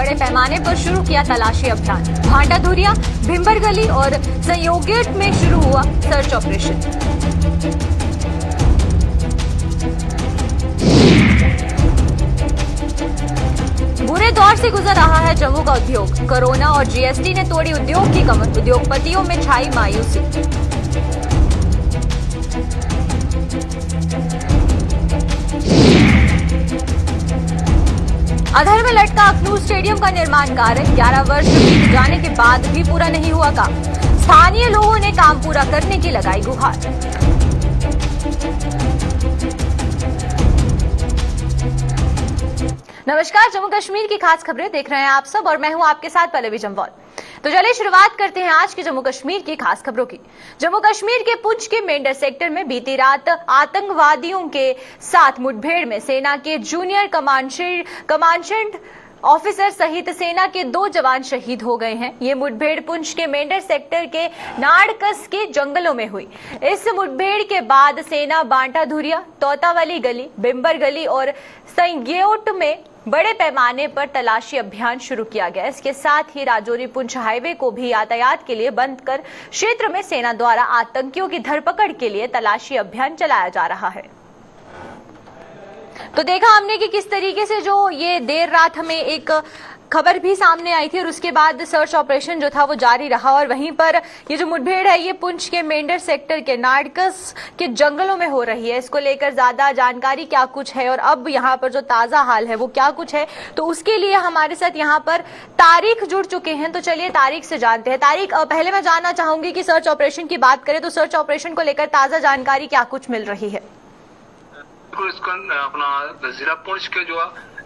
बड़े पैमाने पर शुरू किया तलाशी अभियान। भांटा धुरिया, भिंबर गली और संयोगियट में शुरू हुआ सर्च ऑपरेशन। बुरे दौर से गुजर रहा है जम्मू का उद्योग। कोरोना और जीएसटी ने तोड़ी उद्योग की कमर। उद्योगपतियों में छाई मायूसी। अधर में लटका अखनूर स्टेडियम का निर्माण कार्य। 11 वर्ष बीत जाने के बाद भी पूरा नहीं हुआ काम। स्थानीय लोगों ने काम पूरा करने की लगाई गुहार। नमस्कार, जम्मू कश्मीर की खास खबरें देख रहे हैं आप सब और मैं हूं आपके साथ पल्लवी जम्वाल। तो चलिए शुरुआत करते हैं आज की जम्मू कश्मीर की खास खबरों की। जम्मू कश्मीर के पुंछ के मेंढर सेक्टर में बीती रात आतंकवादियों के साथ मुठभेड़ में सेना के जूनियर कमांडेंट ऑफिसर सहित सेना के 2 जवान शहीद हो गए हैं। ये मुठभेड़ पुंछ के मेंढर सेक्टर के नाड़कस के जंगलों में हुई। इस मुठभेड़ के बाद सेना बांटा धुरिया, तोतावाली गली, बिंबर गली और संयोगियट में बड़े पैमाने पर तलाशी अभियान शुरू किया गया। इसके साथ ही राजौरी पुंछ हाईवे को भी यातायात के लिए बंद कर क्षेत्र में सेना द्वारा आतंकियों की धरपकड़ के लिए तलाशी अभियान चलाया जा रहा है। तो देखा हमने कि किस तरीके से जो ये देर रात हमें एक खबर भी सामने आई थी और उसके बाद सर्च ऑपरेशन जो था वो जारी रहा। और वहीं पर ये जो मुठभेड़ है ये पुंछ के मेंढर सेक्टर के नाड़कस के जंगलों में हो रही है। इसको लेकर ज्यादा जानकारी क्या कुछ है और अब यहाँ पर जो ताजा हाल है वो क्या कुछ है, तो उसके लिए हमारे साथ यहाँ पर तारीख जुड़ चुके हैं। तो चलिए तारीख से जानते हैं। तारीख, पहले मैं जानना चाहूंगी कि सर्च ऑपरेशन की बात करें तो सर्च ऑपरेशन को लेकर ताजा जानकारी क्या कुछ मिल रही है? इसका अपना जिला पुंछ के जो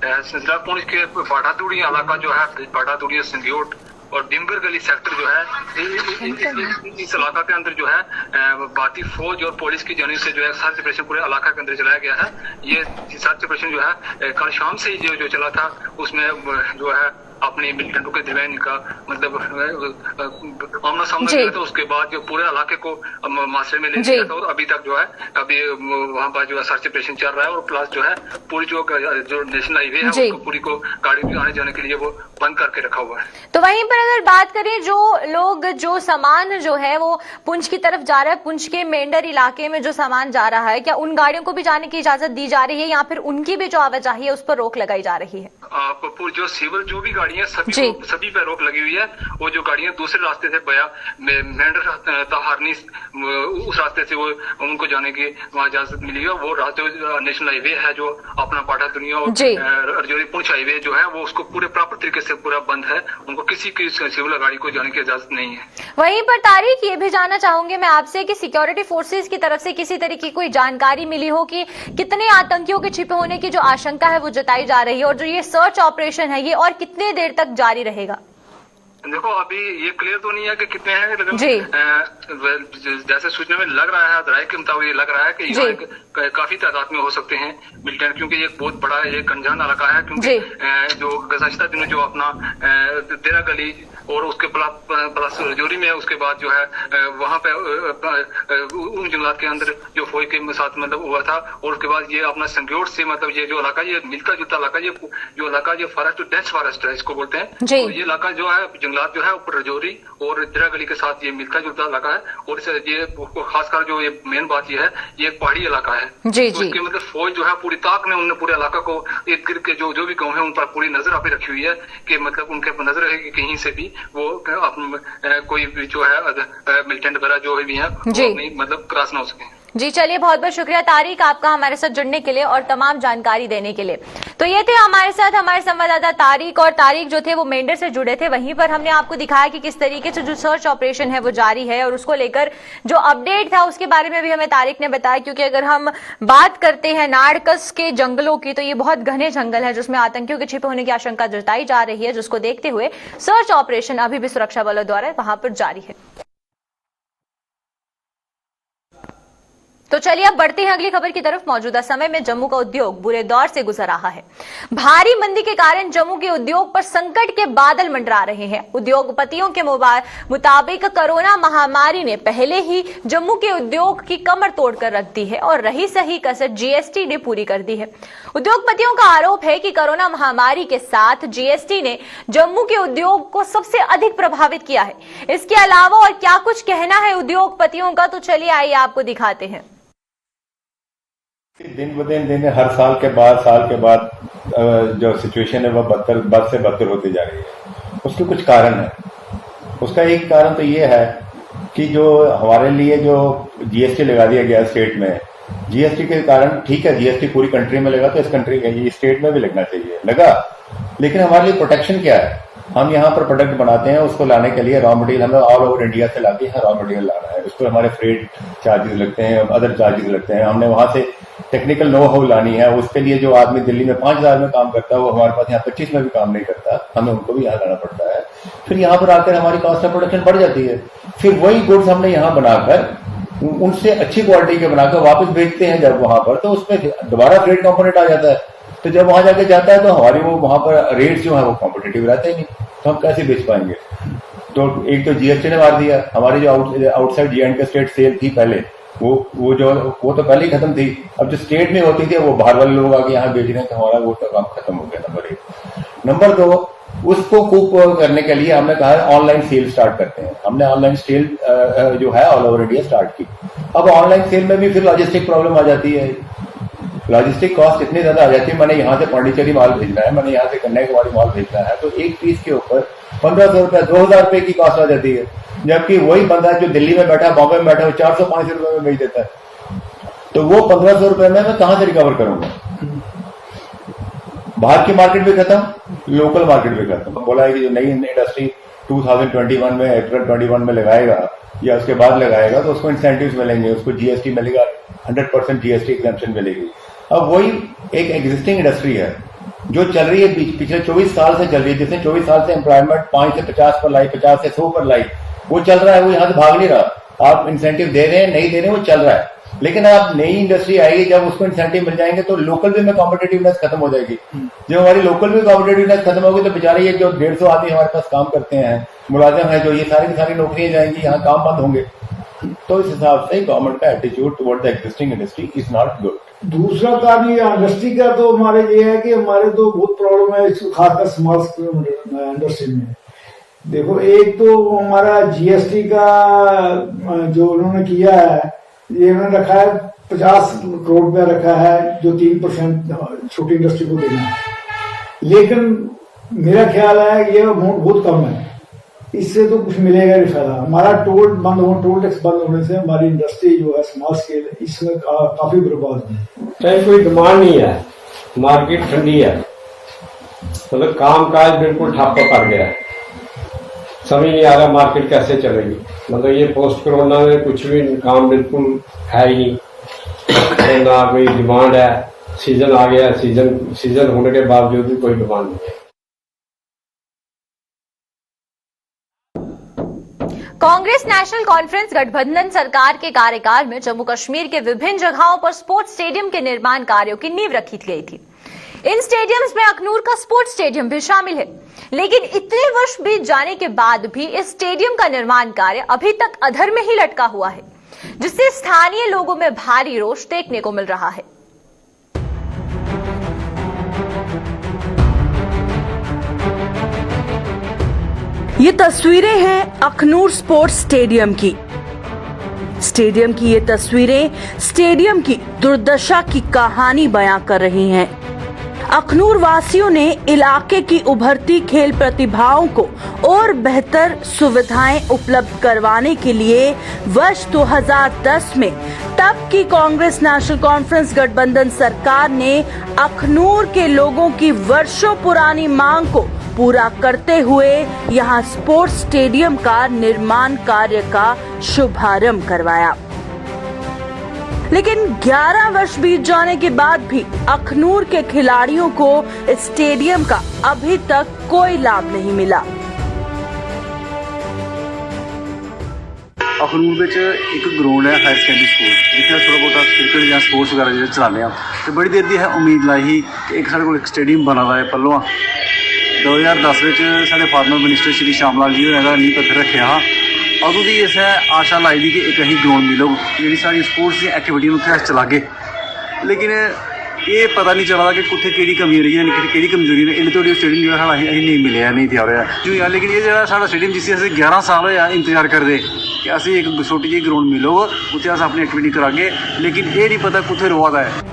जिला पुंछ के बाटादुड़ी इलाका जो है, बाटादुड़ी संयोगियट और डिम्बर गली सेक्टर जो है, इस इलाका के अंदर जो है भारतीय फौज और पुलिस की जानिब से जो है सर्च ऑपरेशन पूरे इलाका के अंदर चलाया गया है। ये सर्च ऑपरेशन जो है कल शाम से ही जो चला था, उसमें जो है अपने मिलिटेंटों के दरमियान का मतलब आमना सामना किया था। उसके बाद जो पूरे इलाके को मासरे में ले लिया था और अभी तक जो है अभी वहाँ पर जो है सर्च ऑपरेशन चल रहा है। और प्लस जो है पूरी जो नेशनल हाईवे है उसको पूरी को गाड़ी भी आने जाने के लिए वो बंद करके रखा हुआ है। तो वहीं पर अगर बात करें, जो लोग जो सामान जो है वो पुंछ की तरफ जा रहा है, पुंछ के मेंढर इलाके में जो सामान जा रहा है, क्या उन गाड़ियों को भी जाने की इजाजत दी जा रही है या फिर उनकी भी जो आवाजाही है उस पर रोक लगाई जा रही है? आपको जो सिविल जो भी गाड़ियां सभी पे रोक लगी हुई है। वो जो गाड़ियां दूसरे रास्ते से बया मेंढर तहारनी उस रास्ते से वो उनको जाने की वहाँ इजाजत मिली है। वो रास्ते नेशनल हाईवे है जो अपना बाटा दुनिया और राजौरी पुंछ हाईवे जो है वो उसको पूरे प्रॉपर तरीके से पूरा बंद है। उनको किसी की सिविल गाड़ी को जाने की इजाजत नहीं है। वहीं पर तारीख, ये भी जानना चाहूंगे मैं आपसे कि सिक्योरिटी फोर्सेज की तरफ से किसी तरह की कोई जानकारी मिली हो कि कितने आतंकियों के छिपे होने की जो आशंका है वो जताई जा रही है और जो ये सर्च ऑपरेशन है ये और कितने देर तक जारी रहेगा? देखो अभी ये क्लियर तो नहीं है कि कितने हैं, लेकिन जैसे सूचना में लग रहा है, राय के मुताबिक ये लग रहा है कि काफी तादाद में हो सकते हैं मिलिटेंट, क्योंकि ये बहुत बड़ा ये गंजान इलाका है। क्योंकि जो गुज़श्ता दिनों जो अपना तेरा गली और उसके प्लस राजौरी में उसके बाद जो है वहाँ पे उन जंगलात के अंदर जो फौज के साथ मतलब हुआ था। और उसके बाद ये अपना संयोगियट से मतलब ये जो इलाका ये मिलता जुलता इलाका, ये जो इलाका ये फॉरेस्ट डेंस फॉरेस्ट है इसको बोलते हैं। तो ये इलाका जो है जंगलात जो है ऊपर राजौरी और तेरा गली के साथ ये मिलता जुलता इलाका है। और ये खासकर जो ये मेन बात ये है, ये एक पहाड़ी इलाका है। तो इसके मतलब फौज जो है पूरी ताक में उन्होंने पूरे इलाका को इर्द गिर्द के जो भी गाँव है उन पर पूरी नजर आप रखी हुई है कि मतलब उनके नजर रहेगी कहीं से भी वो कोई भी जो है मिलिटेंट वगैरह जो भी है मतलब क्रॉस ना हो सके। जी चलिए, बहुत बहुत शुक्रिया तारिक आपका हमारे साथ जुड़ने के लिए और तमाम जानकारी देने के लिए। तो ये थे हमारे साथ हमारे संवाददाता तारिक, और तारिक जो थे वो मेंढर से जुड़े थे। वहीं पर हमने आपको दिखाया कि किस तरीके से जो सर्च ऑपरेशन है वो जारी है और उसको लेकर जो अपडेट था उसके बारे में भी हमें तारिक ने बताया। क्योंकि अगर हम बात करते हैं नाड़कस के जंगलों की तो ये बहुत घने जंगल है जिसमें आतंकियों के छिपे होने की आशंका जताई जा रही है, जिसको देखते हुए सर्च ऑपरेशन अभी भी सुरक्षा बलों द्वारा वहां पर जारी है। तो चलिए अब बढ़ते हैं अगली खबर की तरफ। मौजूदा समय में जम्मू का उद्योग बुरे दौर से गुजर रहा है। भारी मंदी के कारण जम्मू के उद्योग पर संकट के बादल मंडरा रहे हैं। उद्योगपतियों के मुताबिक कोरोना महामारी ने पहले ही जम्मू के उद्योग की कमर तोड़कर रख दी है और रही सही कसर जीएसटी ने पूरी कर दी है। उद्योगपतियों का आरोप है कि कोरोना महामारी के साथ जीएसटी ने जम्मू के उद्योग को सबसे अधिक प्रभावित किया है। इसके अलावा और क्या कुछ कहना है उद्योगपतियों का, तो चलिए आइए आपको दिखाते हैं। दिन ब दिन हर साल के बाद जो सिचुएशन है वह बद से बदतर होती जा रही है। उसके कुछ कारण है। उसका एक कारण तो ये है कि जो हमारे लिए जो जीएसटी लगा दिया गया स्टेट में, जीएसटी के कारण ठीक है, जीएसटी पूरी कंट्री में लगा तो इस कंट्री ये स्टेट में भी लगना चाहिए, लगा। लेकिन हमारे लिए प्रोटेक्शन क्या है? हम यहाँ पर प्रोडक्ट बनाते हैं, उसको लाने के लिए रॉ मटेरियल हमें ऑल ओवर इंडिया से लाके यहाँ रॉ मटेरियल लाना है। उस पर हमारे फ्रेट चार्जेस लगते हैं, अदर चार्जेस लगते हैं। हमने वहां से टेक्निकल नो हाउ लानी है। उसके लिए जो आदमी दिल्ली में 5,000 में काम करता है वो हमारे पास यहाँ 25 में भी काम नहीं करता, हमें उनको भी यहाँ लाना पड़ता है। फिर यहाँ पर आकर हमारी कॉस्ट ऑफ प्रोडक्शन बढ़ जाती है। फिर वही गुड्स हमने यहाँ बनाकर उनसे अच्छी क्वालिटी के बनाकर वापस भेजते हैं जब वहां पर, तो उसमें दोबारा फ्रेट कंपोनेंट आ जाता है। तो जब वहां जाके जाता है तो हमारी वो वहां पर रेट्स जो है वो कॉम्पिटिटिव रहते ही नहीं, तो हम कैसे बेच पाएंगे? तो एक तो जीएसटी ने मार दिया। हमारी जो आउटसाइड J&K स्टेट सेल थी पहले, वो तो पहले ही खत्म थी। अब जो स्टेट में होती थी वो बाहर वाले लोग आके यहाँ बेच रहे हैं, तो हमारा वो तो काम खत्म हो गया। नंबर 1। नंबर 2, उसको कूप करने के लिए हमने कहा ऑनलाइन सेल स्टार्ट करते हैं। हमने ऑनलाइन सेल जो है ऑल ओवर इंडिया स्टार्ट की। अब ऑनलाइन सेल में भी फिर लॉजिस्टिक प्रॉब्लम आ जाती है। लॉजिस्टिक कॉस्ट इतनी ज्यादा आ जाती है। मैंने यहाँ से पांडिचेरी माल भेजना है, मैंने यहाँ से कन्याकुमारी माल भेजना है, तो एक पीस के ऊपर 1,500 रुपया 2,000 रुपए की कॉस्ट आ जाती है। जबकि वही बंदा जो दिल्ली में बैठा, बॉम्बे में बैठा, वो 400-500 रुपए में बेच देता है। तो वो 1,500 रुपए में मैं कहां से रिकवर करूंगा? बाहर की मार्केट भी खत्म, लोकल मार्केट भी खत्म। बोला है कि जो नई इंडस्ट्री 2021 में अप्रैल 21 में लगाएगा या उसके बाद लगाएगा तो उसको इंसेंटिव्स मिलेंगे, उसको जीएसटी मिलेगा, 100% जीएसटी एग्जम्पशन मिलेगी। अब वही एक एग्जिस्टिंग इंडस्ट्री है जो चल रही है, पिछले 24 साल से चल रही है, जिसने 24 साल से एम्प्लॉयमेंट 5 से 50 पर लाई, 50 से 100 पर लाई, वो चल रहा है। वो यहाँ से भाग नहीं रहा। आप इंसेंटिव दे रहे हैं, नहीं दे रहे, वो चल रहा है। लेकिन आप नई इंडस्ट्री आएगी, जब उसको इंसेंटिव मिल जाएंगे तो लोकल भी में कॉम्पिटेटिवनेस खत्म हो जाएगी। जब हमारी लोकल भी कॉम्पिटेटिवनेस खत्म होगी तो बेचारे ये जो 150 आदमी हमारे पास काम करते हैं, मुलाजिम है जो, ये सारी की सारी नौकरियां जाएंगी, यहाँ काम बंद होंगे। तो इस हिसाब से गवर्नमेंट का attitude toward the existing industry is not good. दूसरा काम ये इंडस्ट्री का तो हमारे ये है कि हमारे तो बहुत प्रॉब्लम है खासकर स्मॉल स्केल इंडस्ट्री में। देखो, एक तो हमारा जीएसटी का जो उन्होंने किया है, ये उन्होंने रखा है 50 करोड़ रुपया रखा है, जो 3% छोटी इंडस्ट्री को देना है। लेकिन मेरा ख्याल है ये अमाउंट बहुत कम है, इससे तो कुछ मिलेगा नहीं फायदा। हमारा टोल टैक्स बंद होने से हमारी इंडस्ट्री जो है स्मॉल स्केल, इसमें काफी बर्बाद है। चाहे कोई डिमांड नहीं है, मार्केट ठंडी है, मतलब काम काज बिल्कुल ठप्प पड़ गया है। समझ नहीं आ रहा मार्केट कैसे चलेगी। मतलब ये पोस्ट कोरोना में कुछ भी काम बिल्कुल है ही नहीं, तो ना कोई डिमांड है। सीजन आ गया, सीजन होने के बावजूद भी कोई डिमांड नहीं है। कांग्रेस नेशनल कॉन्फ्रेंस गठबंधन सरकार के कार्यकाल में जम्मू कश्मीर के विभिन्न जगहों पर स्पोर्ट्स स्टेडियम के निर्माण कार्यों की नींव रखी गई थी। इन स्टेडियम्स में अखनूर का स्पोर्ट्स स्टेडियम भी शामिल है। लेकिन इतने वर्ष बीत जाने के बाद भी इस स्टेडियम का निर्माण कार्य अभी तक अधर में ही लटका हुआ है, जिससे स्थानीय लोगों में भारी रोष देखने को मिल रहा है। ये तस्वीरें हैं अखनूर स्पोर्ट्स स्टेडियम की। स्टेडियम की ये तस्वीरें स्टेडियम की दुर्दशा की कहानी बयां कर रही हैं। अखनूर वासियों ने इलाके की उभरती खेल प्रतिभाओं को और बेहतर सुविधाएं उपलब्ध करवाने के लिए वर्ष 2010 में तब की कांग्रेस नेशनल कॉन्फ्रेंस गठबंधन सरकार ने अखनूर के लोगों की वर्षों पुरानी मांग को पूरा करते हुए यहां स्पोर्ट्स स्टेडियम का निर्माण कार्य का शुभारंभ करवाया। लेकिन 11 वर्ष बीत जाने के बाद भी अखनूर के खिलाड़ियों को इस स्टेडियम का अभी तक कोई लाभ नहीं मिला। अखनूर ਵਿੱਚ ਇੱਕ ਗਰਾਊਂਡ ਹੈ ਹਾਇਰ ਸੈਕੰਡਰੀ ਸਕੂਲ ਜਿੱਥੇ ਥੋੜਾ ਬਹੁਤਾ ਕ੍ਰਿਕਟ ਜਾਂ ਸਪੋਰਟਸ ਵਗੈਰਾ ਜਿਹੜੇ ਚਲਾਉਂਦੇ ਆ ਤੇ ਬੜੀ ਦੇਰ ਦੀ ਹੈ ਉਮੀਦ ਲਾਈ ਸੀ ਕਿ ਇੱਕ ਸਾਡੇ ਕੋਲ ਇੱਕ ਸਟੇਡੀਅਮ ਬਣਾ ਦਾ ਹੈ ਪੱਲੋਂ 2010 ਵਿੱਚ ਸਾਡੇ ਫਾਰਮਰ ਮਿਨਿਸਟਰ ਸ਼੍ਰੀ ਸ਼ਾਮ ਲਾਲ ਜੀ ਹੋਰਾਂ ਦਾ ਨੀਂਹ ਪੱਥਰ ਰੱਖਿਆ ਹਾਂ ਉਦੋਂ ਦੀ ਇਸ ਆਸ਼ਾ ਲਾਈ ਦੀ ਕਿ ਇੱਕ ਅਸੀਂ ਗਰਾਊਂਡ ਮਿਲੂ ਜਿਹੜੀ ਸਾਡੀ ਸਪੋਰਟਸ ਦੀ ਐਕਟੀਵਿਟੀ ਨੂੰ ਉੱਥੇ ਚਲਾਗੇ ਲੇਕਿਨ ਇਹ ਪਤਾ ਨਹੀਂ ਚੱਲਦਾ ਕਿ ਕਿੱਥੇ ਕਿਹੜੀ ਕਮੀ ਰਹੀ ਹੈ ਕਿਹੜੀ ਕਮਜ਼ੋਰੀ ਨੇ ਇਹਨੇ ਤੁਹਾਡੀ ਸਟੇਡੀਅਮ ਜਿਹੜਾ ਸਾਡਾ ਅਸੀਂ ਨਹੀਂ ਮਿਲਿਆ ਨਹੀਂ ਤਿਆਰ ਹੋਇਆ ਜੋ ਯਾਰ ਲੇਕਿਨ ਇਹ ਜਿਹੜਾ ਸਾਡਾ ਸਟੇਡੀਅਮ ਜਿਸ ਅਸੀਂ 11 ਸਾਲ ਹੋਇਆ ਇੰਤਜ਼ਾਰ ਕਰਦੇ ਕਿ ਅਸੀਂ ਇੱਕ ਛੋਟੀ ਜਿਹੀ ਗਰਾਊਂਡ ਮਿਲੂਗਾ ਉੱਥੇ ਅਸੀਂ ਆਪਣੀ ਐਕਟੀਵਿਟੀ ਕਰਾਂਗੇ लेकिन ये नहीं पता कुछ रोवादा है।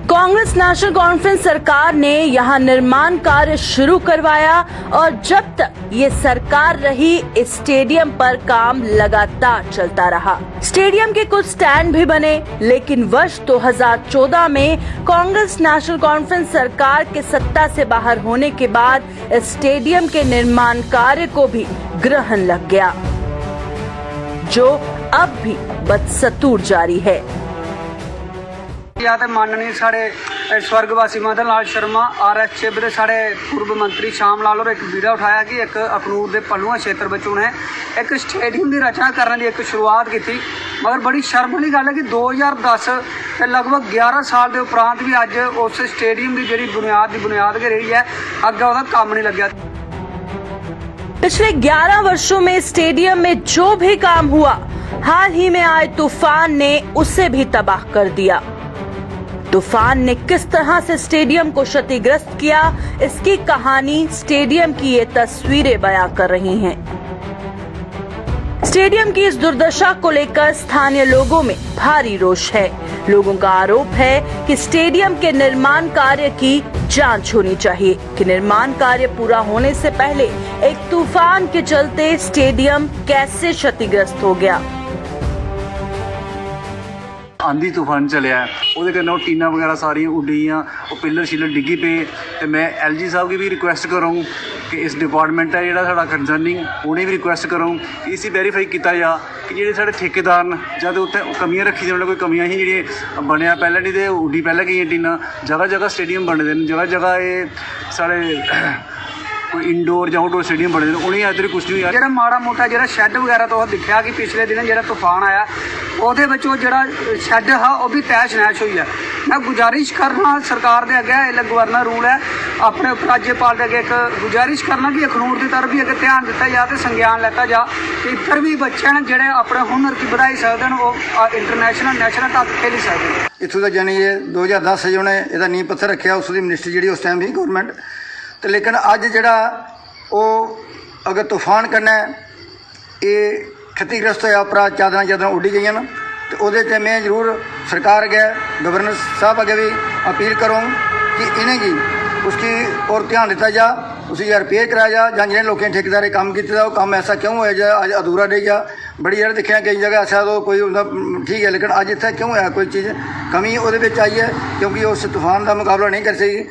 कांग्रेस नेशनल कॉन्फ्रेंस सरकार ने यहां निर्माण कार्य शुरू करवाया और जब तक ये सरकार रही इस स्टेडियम पर काम लगातार चलता रहा। स्टेडियम के कुछ स्टैंड भी बने लेकिन वर्ष 2014 में कांग्रेस नेशनल कॉन्फ्रेंस सरकार के सत्ता से बाहर होने के बाद इस स्टेडियम के निर्माण कार्य को भी ग्रहण लग गया जो अब भी बदस्तूर जारी है। ਤੇ ਮਾਨਨੀ ਸਾਡੇ स्वर्गवासी मदन लाल शर्मा RS चिब ਦੇ ਸਾਡੇ पूर्व मंत्री श्याम लाल और एक बीड़ा उठाया कि एक अखनूर ਦੇ ਪਲੂਆ क्षेत्र ਵਿੱਚ ਉਹਨੇ ਇੱਕ ਸਟੇਡੀਅਮ ਦੀ ਰਚਨਾ ਕਰਨ ਦੀ ਇੱਕ ਸ਼ੁਰੂਆਤ ਕੀਤੀ ਮਗਰ ਬੜੀ ਸ਼ਰਮ ਵਾਲੀ ਗੱਲ ਹੈ ਕਿ 2010 ਤੇ ਲਗਭਗ 11 ਸਾਲ ਦੇ ਉਪਰੰਤ ਵੀ ਅੱਜ ਉਸ ਸਟੇਡੀਅਮ ਦੀ ਜਿਹੜੀ ਬੁਨਿਆਦ ਕੇ ਰਹੀ ਹੈ ਅੱਗੇ ਉਹਦਾ ਕੰਮ ਨਹੀਂ ਲੱਗਿਆ। पिछले 11 वर्षों में स्टेडियम में जो भी काम हुआ हाल ही में आए तूफान ने उसे भी तबाह कर दिया। तूफान ने किस तरह से स्टेडियम को क्षतिग्रस्त किया इसकी कहानी स्टेडियम की ये तस्वीरें बयां कर रही हैं। स्टेडियम की इस दुर्दशा को लेकर स्थानीय लोगों में भारी रोष है। लोगों का आरोप है कि स्टेडियम के निर्माण कार्य की जांच होनी चाहिए कि निर्माण कार्य पूरा होने से पहले एक तूफान के चलते स्टेडियम कैसे क्षतिग्रस्त हो गया। आंधी तूफान चलिया ਉਹਦੇ ਕਰਕੇ ਉਹ ਟੀਨਾ वगैरह सारियां उड्डियां ਉਹ पिलर शिलर डिग्गी पे ਤੇ मैं LG साहब की भी रिक्वेस्ट करूँ कि इस डिपार्टमेंट है ਜਿਹੜਾ ਸਾਡਾ ਕੰਸਰਨਿੰਗ ਉਹਨੇ ਵੀ ਰਿਕੁਐਸਟ ਕਰੂੰ ਕਿ ਇਸੇ ਵੈਰੀਫਾਈ ਕੀਤਾ ਜਾ ਕਿ ਜਿਹੜੇ ਸਾਡੇ ਠੇਕੇਦਾਰ ਨੇ ਜਦ ਉੱਥੇ ਕਮੀਆਂ ਰੱਖੀ ਉਹਨਾਂ ਕੋਈ ਕਮੀਆਂ ਹੀ ਜਿਹੜੀਆਂ ਬਣਿਆ ਪਹਿਲਾਂ ਨਹੀਂ ਤੇ ਉੱਡੀ ਪਹਿਲਾਂ ਗਈਆਂ ਟੀਨਾ ਜਗ੍ਹਾ ਸਟੇਡੀਅਮ ਬਣਦੇ ਨੇ ਜਗ੍ਹਾ ਇਹ ਸਾਡੇ ਕੋਈ ਇੰਡੋਰ ਜਾਂ ਆਊਟਡੋਰ ਸਟੇਡੀਅਮ ਬਣੇ ਨੇ ਉਹਨੇ ਅੱਜ ਤੱਕ ਕੁਝ ਨਹੀਂ ਜਿਹੜਾ ਮਾੜਾ ਮੋਟਾ ਜਿਹੜਾ ਸ਼ੈੱਡ ਵਗੈਰਾ ਤੋਂ ਦਿਖਿਆ ਕਿ ਪਿਛਲੇ ਦਿਨ ਜਿਹੜਾ ਤੂਫਾਨ ਆਇਆ ਉਹਦੇ ਵਿੱਚ ਉਹ ਜਿਹੜਾ ਸ਼ੈੱਡ ਹੈ ਉਹ ਵੀ ਤੈਸ਼ ਨੈਸ਼ ਹੋਈ ਹੈ। ਮੈਂ ਗੁਜ਼ਾਰਿਸ਼ ਕਰਨਾ ਸਰਕਾਰ ਦੇ ਅੱਗੇ ਇਹ ਗਵਰਨਰ ਰੂਲ ਹੈ ਆਪਣੇ ਰਾਜਪਾਲ ਦੇ ਅੱਗੇ ਇੱਕ ਗੁਜ਼ਾਰਿਸ਼ ਕਰਨਾ ਕਿ ਅਖਨੂਰ ਦੀ ਤਰਫ ਵੀ ਅੱਗੇ ਧਿਆਨ ਦਿੱਤਾ ਜਾ ਤੇ ਸੰਗਿਆਨ ਲੈਤਾ ਜਾ ਕਿ ਇੱਧਰ ਵੀ ਬੱਚੇ ਨੇ ਜਿਹੜੇ ਆਪਣੇ ਹੁਨਰ ਕੀ ਵਧਾਈ ਸਕਦੇ ਨੇ ਉਹ ਇੰਟਰਨੈਸ਼ਨਲ ਨੈਸ਼ਨਲ ਤੱਕ ਖੇਡ ਸਕਦੇ ਨੇ। ਇੱਥੋਂ ਦਾ ਜਾਨੀ ਇਹ 2010 ਜਿਹਨੇ ਇਹਦਾ ਨੀਂਹ ਪੱਥਰ ਰੱਖਿਆ ਉਸ ਦੀ ਮਿਨਿਸਟਰ ਜਿਹੜੀ ਉਸ ਟਾਈਮ ਸੀ ਗਵਰਨਮੈਂਟ ਤੇ ਲੇਕਿਨ ਅੱਜ ਜਿਹੜਾ ਉਹ ਅਗਰ ਤੂਫਾਨ ਕਰਨਾ ਇਹ क्षतिग्रस्त होया उपरा चादर उड़ी गई ना तो वो मैं जरूर सरकार अगे गवर्नर साहब अगे भी अपील करूँ कि इन्हें की उसकी और ध्यान दिता जा उसी रिपेयर कराया जा ਜਾਂ ਜਿਹੜੇ ਲੋਕਾਂ ਨੇ ਠੇਕੇਦਾਰੇ ਕੰਮ ਕੀਤਾ ਉਹ ਕੰਮ ऐसा क्यों होया जा अज अधूरा रह गया बड़ी जगह देखिया कई जगह ऐसा तो कोई ठीक है लेकिन अज इतना क्यों होया कोई चीज़ कमी वो आई है क्योंकि उस तूफान का मुकाबला नहीं कर सकी।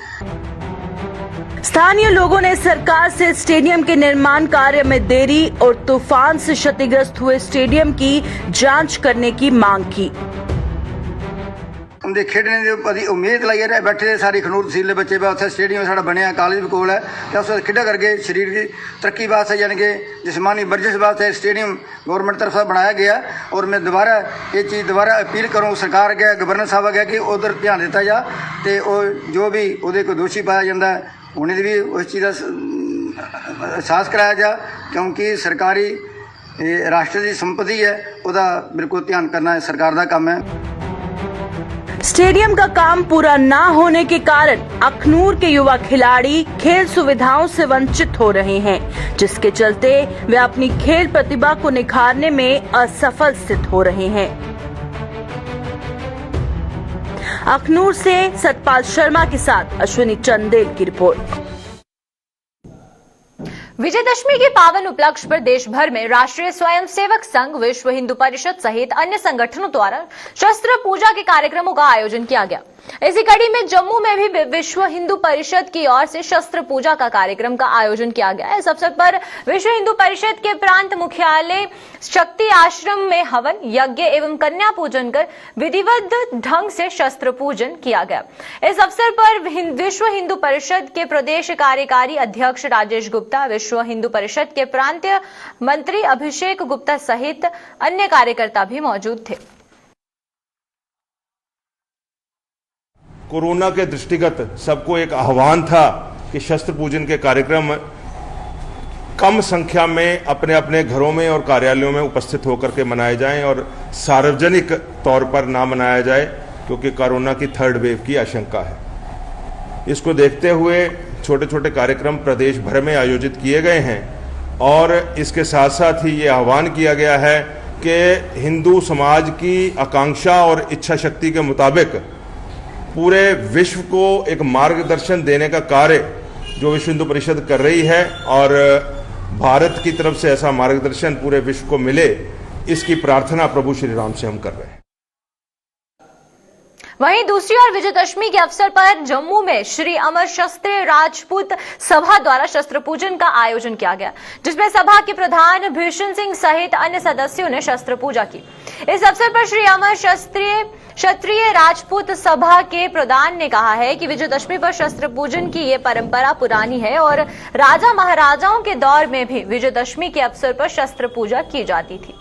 स्थानीय लोगों ने सरकार से स्टेडियम के निर्माण कार्य में देरी और तूफान से क्षतिग्रस्त हुए स्टेडियम की जांच करने की मांग की। उनके खेडने की उम्मीद लाई है बैठे सारे खनूर तहसील के बच्चे उत्थे स्टेडियम साढ़ा बनया कॉलेज भी कोल है तो उस खेडा करके शरीर की तरक्की वास्ते यानी कि जिसमानी वर्जिश वास्ते स्टेडियम गवर्नमेंट तरफ बनाया गया और मैं दोबारा ये चीज़ दोबारा अपील करूँ सरकार अगे गवर्नर साहब अगे कि उधर ध्यान दिता जा तो जो भी वो कोई दोषी पाया जाता है उन्हें भी उस चीज़ का एहसास कराया जा क्योंकि सरकारी राष्ट्र की संपत्ति है उसका बिल्कुल ध्यान करना सरकार का काम है। स्टेडियम का काम पूरा ना होने के कारण अखनूर के युवा खिलाड़ी खेल सुविधाओं से वंचित हो रहे हैं जिसके चलते वे अपनी खेल प्रतिभा को निखारने में असफल सिद्ध हो रहे हैं। अखनूर से सतपाल शर्मा के साथ अश्विनी चंदेल की रिपोर्ट। विजयदशमी के पावन उपलक्ष्य पर देश भर में राष्ट्रीय स्वयंसेवक संघ, विश्व हिंदू परिषद सहित अन्य संगठनों द्वारा शस्त्र पूजा के कार्यक्रमों का आयोजन किया गया। इसी कड़ी में जम्मू में भी विश्व हिंदू परिषद की ओर से शस्त्र पूजा का कार्यक्रम का आयोजन किया गया। इस अवसर पर विश्व हिंदू परिषद के प्रांत मुख्यालय शक्ति आश्रम में हवन यज्ञ एवं कन्या पूजन कर विधिवत ढंग से शस्त्र पूजन किया गया। इस अवसर पर विश्व हिंदू परिषद के प्रदेश कार्यकारी अध्यक्ष राजेश गुप्ता, विश्व हिंदू परिषद के प्रांतीय मंत्री अभिषेक गुप्ता सहित अन्य कार्यकर्ता भी मौजूद थे। कोरोना के दृष्टिगत सबको एक आह्वान था कि शस्त्र पूजन के कार्यक्रम कम संख्या में अपने अपने घरों में और कार्यालयों में उपस्थित होकर के मनाए जाएं और सार्वजनिक तौर पर ना मनाया जाए, क्योंकि कोरोना की थर्ड वेव की आशंका है। इसको देखते हुए छोटे छोटे कार्यक्रम प्रदेश भर में आयोजित किए गए हैं और इसके साथ साथ ही ये आह्वान किया गया है कि हिंदू समाज की आकांक्षा और इच्छा शक्ति के मुताबिक पूरे विश्व को एक मार्गदर्शन देने का कार्य जो विश्व हिंदू परिषद कर रही है और भारत की तरफ से ऐसा मार्गदर्शन पूरे विश्व को मिले, इसकी प्रार्थना प्रभु श्री राम से हम कर रहे हैं। वहीं दूसरी ओर विजयदशमी के अवसर पर जम्मू में श्री अमर शस्त्र राजपूत सभा द्वारा शस्त्र पूजन का आयोजन किया गया, जिसमें सभा के प्रधान भीषण सिंह सहित अन्य सदस्यों ने शस्त्र पूजा की। इस अवसर पर श्री अमर क्षत्रिय राजपूत सभा के प्रधान ने कहा है कि विजयदशमी पर शस्त्र पूजन की ये परंपरा पुरानी है और राजा महाराजाओं के दौर में भी विजयदशमी के अवसर पर शस्त्र पूजा की जाती थी।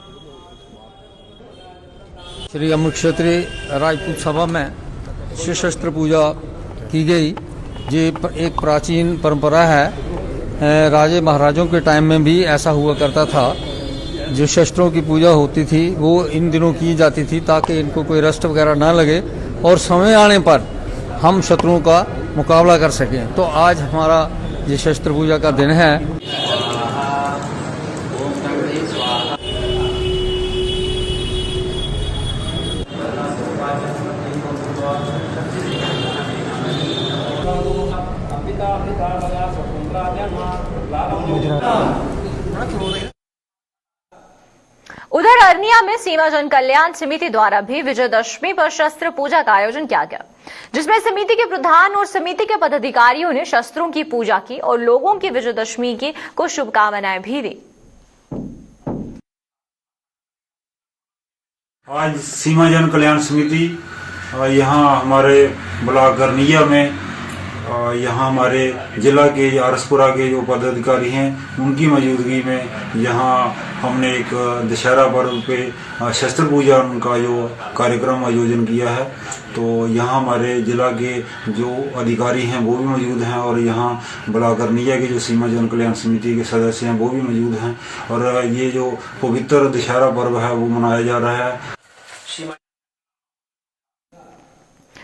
श्री अमर क्षत्रिय राजपूत सभा में शस्त्र पूजा की गई। ये एक प्राचीन परंपरा है। राजे महाराजों के टाइम में भी ऐसा हुआ करता था। जो शस्त्रों की पूजा होती थी वो इन दिनों की जाती थी ताकि इनको कोई रस्ट वगैरह ना लगे और समय आने पर हम शत्रुओं का मुकाबला कर सकें। तो आज हमारा ये शस्त्र पूजा का दिन है। उधर अरनिया में सीमा जन कल्याण समिति द्वारा भी विजयदशमी पर शस्त्र पूजा का आयोजन किया गया, जिसमें समिति के प्रधान और समिति के पदाधिकारियों ने शस्त्रों की पूजा की और लोगों की विजयदशमी की को शुभकामनाएं भी दी। आज सीमा जन कल्याण समिति यहाँ हमारे ब्लॉक अरनिया में यहाँ हमारे जिला के आरसपुरा के जो पदाधिकारी हैं उनकी मौजूदगी में यहाँ हमने एक दशहरा पर्व पे शस्त्र पूजा का जो कार्यक्रम आयोजन किया है। तो यहाँ हमारे जिला के जो अधिकारी हैं वो भी मौजूद हैं और यहाँ ब्लॉक अरनिया के जो सीमा जन कल्याण समिति के सदस्य हैं वो भी मौजूद हैं और ये जो पवित्र दशहरा पर्व है वो मनाया जा रहा है।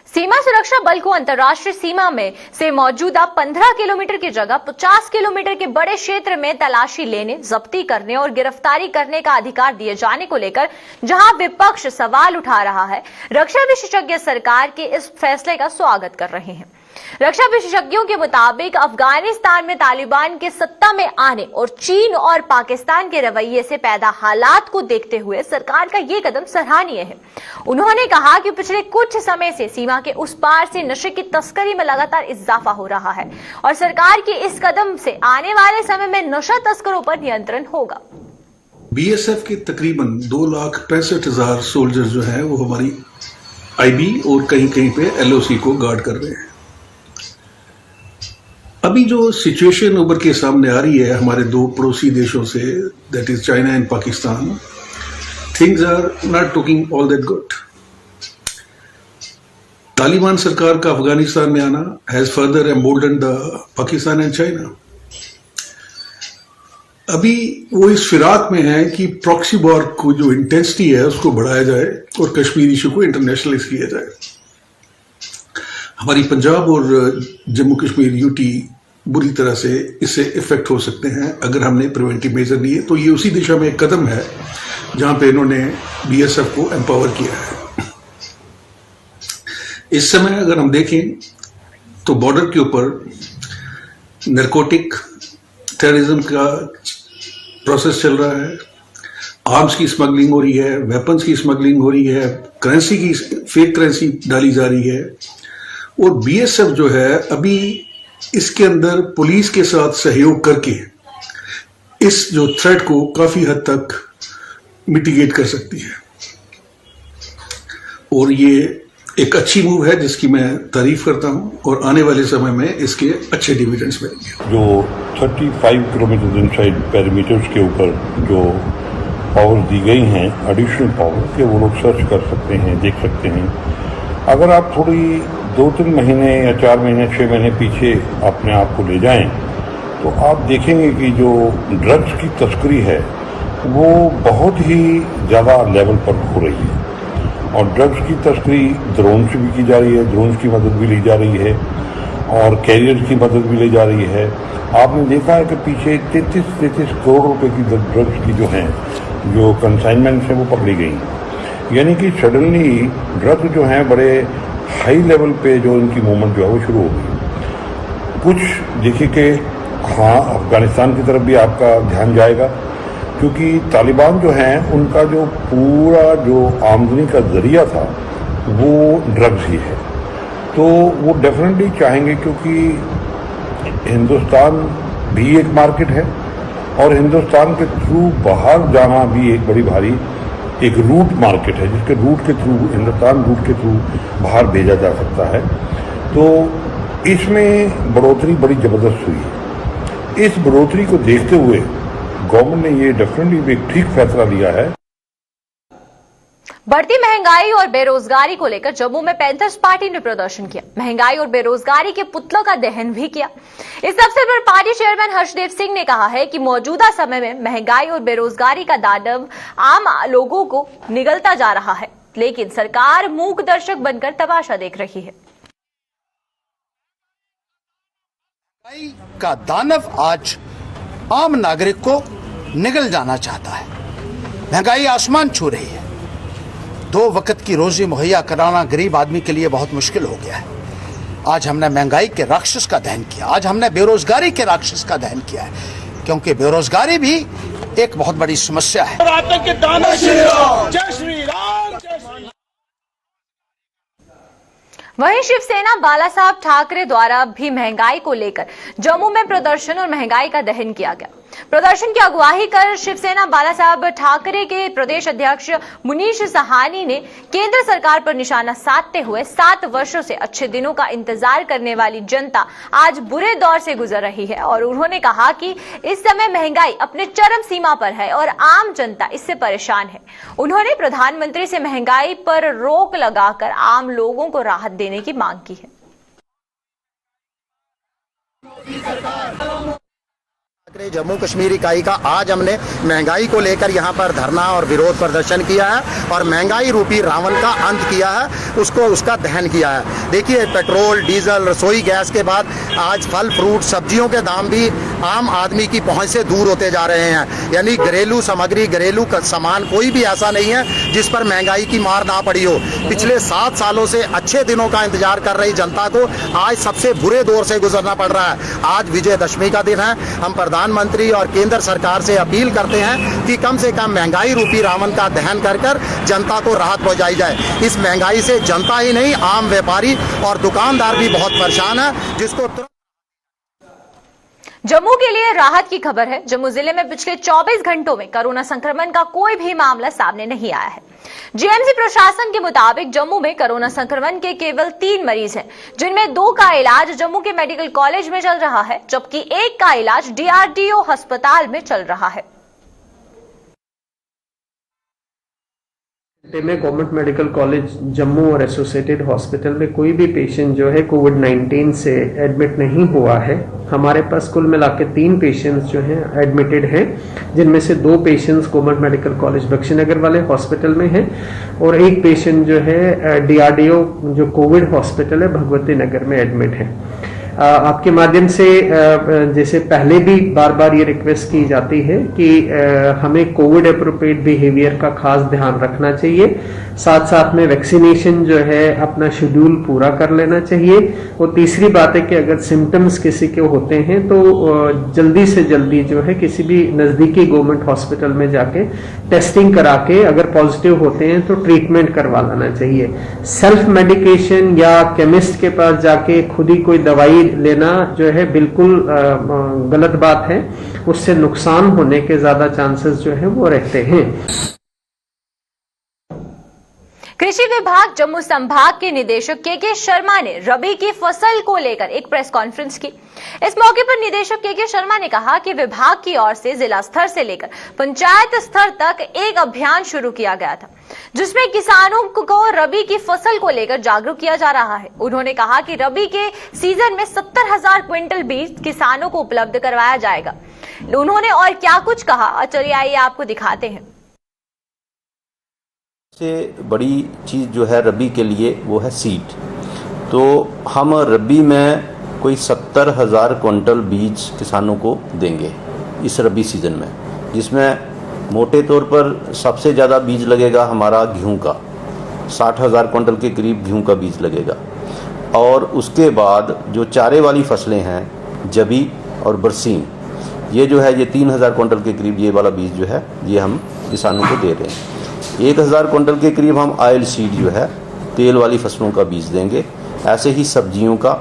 सीमा सुरक्षा बल को अंतर्राष्ट्रीय सीमा में से मौजूदा 15 किलोमीटर की जगह 50 किलोमीटर के बड़े क्षेत्र में तलाशी लेने, जब्ती करने और गिरफ्तारी करने का अधिकार दिए जाने को लेकर जहां विपक्ष सवाल उठा रहा है, रक्षा विशेषज्ञ सरकार के इस फैसले का स्वागत कर रहे हैं। रक्षा विशेषज्ञों के मुताबिक अफगानिस्तान में तालिबान के सत्ता में आने और चीन और पाकिस्तान के रवैये से पैदा हालात को देखते हुए सरकार का ये कदम सराहनीय है। उन्होंने कहा कि पिछले कुछ समय से सीमा के उस पार से नशे की तस्करी में लगातार इजाफा हो रहा है और सरकार के इस कदम से आने वाले समय में नशा तस्करों पर नियंत्रण होगा। बीएसएफ के तकरीबन 2,65,000 सोल्जर जो है वो हमारी आईबी और कहीं कहीं पे एलओसी को गार्ड कर रहे हैं। अभी जो सिचुएशन उभर के सामने आ रही है हमारे दो पड़ोसी देशों से, that is China and Pakistan, things are not looking all that good. Taliban सरकार का अफगानिस्तान में आना has further emboldened the Pakistan and China. अभी वो इस फिराक में है कि प्रॉक्सी वॉर को जो इंटेंसिटी है उसको बढ़ाया जाए और कश्मीर इशू को इंटरनेशनलाइज किया जाए। हमारी पंजाब और जम्मू कश्मीर यूटी बुरी तरह से इससे इफेक्ट हो सकते हैं अगर हमने प्रिवेंटिव मेजर लिए। तो ये उसी दिशा में एक कदम है जहां पे इन्होंने बीएसएफ को एम्पावर किया है। इस समय अगर हम देखें तो बॉर्डर के ऊपर नारकोटिक टेररिज्म का प्रोसेस चल रहा है, आर्म्स की स्मगलिंग हो रही है, वेपन्स की स्मगलिंग हो रही है, करेंसी की फेक करेंसी डाली जा रही है। और बीएसएफ जो है अभी इसके अंदर पुलिस के साथ सहयोग करके इस जो थ्रेट को काफी हद तक मिटिगेट कर सकती है, और ये एक अच्छी मूव है जिसकी मैं तारीफ करता हूं, और आने वाले समय में इसके अच्छे डिविडेंड्स मिलेंगे। जो 35 किलोमीटर इनसाइड पेरीमीटर्स के ऊपर जो पावर्स दी गई हैं, एडिशनल पावर के, वो लोग सर्च कर सकते हैं, देख सकते हैं। अगर आप थोड़ी 2-3 महीने या 4 महीने 6 महीने पीछे अपने आप को ले जाएं तो आप देखेंगे कि जो ड्रग्स की तस्करी है वो बहुत ही ज़्यादा लेवल पर हो रही है, और ड्रग्स की तस्करी ड्रोन से भी की जा रही है, ड्रोन की मदद भी ली जा रही है, और कैरियर की मदद भी ली जा रही है। आपने देखा है कि पीछे 33 करोड़ रुपए की ड्रग्स की जो हैं, जो कंसाइनमेंट है वो पकड़ी गई। यानी कि सडनली ड्रग्स जो हैं बड़े हाई लेवल पे जो इनकी मूवमेंट जो है वो शुरू हो गई। कुछ देखिए कि हाँ, अफगानिस्तान की तरफ भी आपका ध्यान जाएगा, क्योंकि तालिबान जो हैं उनका जो पूरा जो आमदनी का जरिया था वो ड्रग्स ही है, तो वो डेफिनेटली चाहेंगे, क्योंकि हिंदुस्तान भी एक मार्केट है और हिंदुस्तान के थ्रू बाहर जाना भी एक बड़ी भारी एक रूट मार्केट है, जिसके रूट के थ्रू, हिंदुस्तान रूट के थ्रू बाहर भेजा जा सकता है। तो इसमें बढ़ोतरी बड़ी ज़बरदस्त हुई है। इस बढ़ोतरी को देखते हुए गवर्नमेंट ने ये डेफिनेटली एक ठीक फैसला लिया है। बढ़ती महंगाई और बेरोजगारी को लेकर जम्मू में पैंथर्स पार्टी ने प्रदर्शन किया। महंगाई और बेरोजगारी के पुतलों का दहन भी किया। इस अवसर पर पार्टी चेयरमैन हर्षदेव सिंह ने कहा है कि मौजूदा समय में महंगाई और बेरोजगारी का दानव आम लोगों को निगलता जा रहा है, लेकिन सरकार मूक दर्शक बनकर तमाशा देख रही है। महंगाई का दानव आज आम नागरिक को निगल जाना चाहता है। महंगाई आसमान छू रही है। 2 वक्त की रोजी मुहैया कराना गरीब आदमी के लिए बहुत मुश्किल हो गया है। आज हमने महंगाई के राक्षस का दहन किया, आज हमने बेरोजगारी के राक्षस का दहन किया है, क्योंकि बेरोजगारी भी एक बहुत बड़ी समस्या है। वहीं शिवसेना बाला साहब ठाकरे द्वारा भी महंगाई को लेकर जम्मू में प्रदर्शन और महंगाई का दहन किया गया। प्रदर्शन की अगुवाई कर शिवसेना बाला साहब ठाकरे के प्रदेश अध्यक्ष मुनीश सहानी ने केंद्र सरकार पर निशाना साधते हुए 7 वर्षों से अच्छे दिनों का इंतजार करने वाली जनता आज बुरे दौर से गुजर रही है, और उन्होंने कहा कि इस समय महंगाई अपने चरम सीमा पर है और आम जनता इससे परेशान है। उन्होंने प्रधानमंत्री से महंगाई पर रोक लगाकर आम लोगों को राहत देने की मांग की है। जम्मू कश्मीर इकाई का आज हमने महंगाई को लेकर यहाँ पर धरना और विरोध प्रदर्शन किया है और महंगाई रूपी रावण का अंत किया है, उसका दहन किया है। देखिए, पेट्रोल, डीजल, रसोई गैस के बाद आज फल, फ्रूट, सब्जियों के दाम भी आम आदमी की पहुंच से दूर होते जा रहे हैं। यानी घरेलू सामग्री, घरेलू सामान कोई भी ऐसा नहीं है जिस पर महंगाई की मार ना पड़ी हो। पिछले 7 सालों से अच्छे दिनों का इंतजार कर रही जनता को आज सबसे बुरे दौर से गुजरना पड़ रहा है। आज विजयदशमी का दिन है। हम प्रधानमंत्री और केंद्र सरकार से अपील करते हैं कि कम से कम महंगाई रूपी रावण का दहन कर जनता को राहत पहुंचाई जाए। इस महंगाई से जनता ही नहीं, आम व्यापारी और दुकानदार भी बहुत परेशान है, जिसको जम्मू के लिए राहत की खबर है। जम्मू जिले में पिछले 24 घंटों में कोरोना संक्रमण का कोई भी मामला सामने नहीं आया है। जीएमसी प्रशासन के मुताबिक जम्मू में कोरोना संक्रमण के केवल 3 मरीज हैं, जिनमें 2 का इलाज जम्मू के मेडिकल कॉलेज में चल रहा है, जबकि 1 का इलाज डीआरडीओ अस्पताल में चल रहा है। में गवर्नमेंट मेडिकल कॉलेज जम्मू और एसोसिएटेड हॉस्पिटल में कोई भी पेशेंट जो है कोविड-19 से एडमिट नहीं हुआ है। हमारे पास कुल मिला के 3 पेशेंट्स जो हैं एडमिटेड हैं, जिनमें से 2 patients government medical college Bakshi Nagar वाले हॉस्पिटल में हैं और 1 पेशेंट जो है डीआरडीओ जो कोविड हॉस्पिटल है भगवती नगर में एडमिट है। आपके माध्यम से जैसे पहले भी बार बार ये रिक्वेस्ट की जाती है कि हमें कोविड एप्रोप्रिएट बिहेवियर का खास ध्यान रखना चाहिए। साथ साथ में वैक्सीनेशन जो है अपना शेड्यूल पूरा कर लेना चाहिए। और तीसरी बात है कि अगर सिम्टम्स किसी के होते हैं तो जल्दी से जल्दी जो है किसी भी नजदीकी गवर्नमेंट हॉस्पिटल में जाके टेस्टिंग करा के अगर पॉजिटिव होते हैं तो ट्रीटमेंट करवा लेना चाहिए। सेल्फ मेडिकेशन या केमिस्ट के पास जाके खुद ही कोई दवाई लेना जो है बिल्कुल गलत बात है, उससे नुकसान होने के ज्यादा चांसेस जो है वो रहते हैं। कृषि विभाग जम्मू संभाग के निदेशक के शर्मा ने रबी की फसल को लेकर एक प्रेस कॉन्फ्रेंस की। इस मौके पर निदेशक के शर्मा ने कहा कि विभाग की ओर से जिला स्तर से लेकर पंचायत स्तर तक एक अभियान शुरू किया गया था, जिसमें किसानों को रबी की फसल को लेकर जागरूक किया जा रहा है। उन्होंने कहा कि रबी के सीजन में 70,000 क्विंटल बीज किसानों को उपलब्ध करवाया जाएगा। उन्होंने और क्या कुछ कहा, चलिए आइए आपको दिखाते हैं। सबसे बड़ी चीज़ जो है रबी के लिए वो है सीड। तो हम रबी में कोई 70,000 क्विंटल बीज किसानों को देंगे इस रबी सीजन में, जिसमें मोटे तौर पर सबसे ज़्यादा बीज लगेगा हमारा गेहूं का, 60,000 क्विंटल के करीब गेहूं का बीज लगेगा। और उसके बाद जो चारे वाली फसलें हैं जबी और बरसीम, ये जो है ये 3,000 क्विंटल के करीब ये वाला बीज जो है ये हम किसानों को दे रहे हैं। 1,000 क्विंटल के करीब हम ऑयल सीड जो है तेल वाली फसलों का बीज देंगे। ऐसे ही सब्जियों का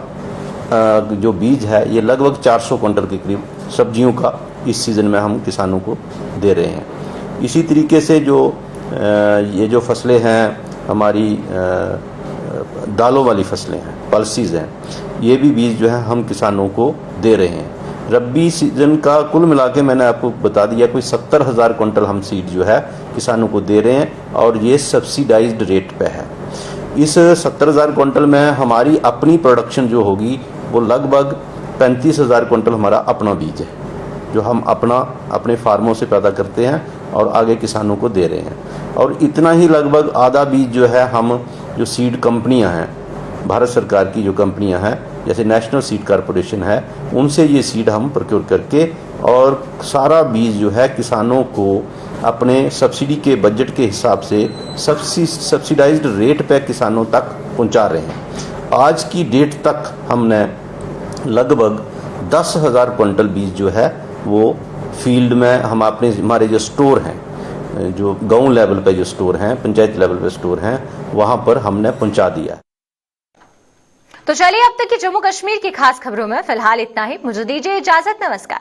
जो बीज है ये लगभग 400 क्विंटल के करीब सब्जियों का इस सीज़न में हम किसानों को दे रहे हैं। इसी तरीके से जो ये जो फसलें हैं हमारी दालों वाली फसलें हैं, पल्सीज हैं, ये भी बीज जो है हम किसानों को दे रहे हैं। रबी सीजन का कुल मिला के मैंने आपको बता दिया कोई 70,000 क्विंटल हम सीड जो है किसानों को दे रहे हैं और ये सब्सिडाइज्ड रेट पे है। इस 70,000 क्विंटल में हमारी अपनी प्रोडक्शन जो होगी वो लगभग 35,000 क्विंटल हमारा अपना बीज है जो हम अपने फार्मों से पैदा करते हैं और आगे किसानों को दे रहे हैं। और इतना ही लगभग आधा बीज जो है हम जो सीड कंपनियां हैं, भारत सरकार की जो कंपनियां हैं जैसे नेशनल सीड कॉरपोरेशन है, उनसे ये सीड हम प्रोक्योर करके और सारा बीज जो है किसानों को अपने सब्सिडी के बजट के हिसाब से सब्सिडाइज्ड रेट पे किसानों तक पहुंचा रहे हैं। आज की डेट तक हमने लगभग 10,000 क्विंटल बीज जो है वो फील्ड में हम हमारे जो स्टोर हैं, जो गांव लेवल पे जो स्टोर हैं, पंचायत लेवल पे स्टोर हैं, वहां पर हमने पहुंचा दिया। तो चलिए अब तक की जम्मू कश्मीर की खास खबरों में फिलहाल इतना ही। मुझे दीजिए इजाजत, नमस्कार।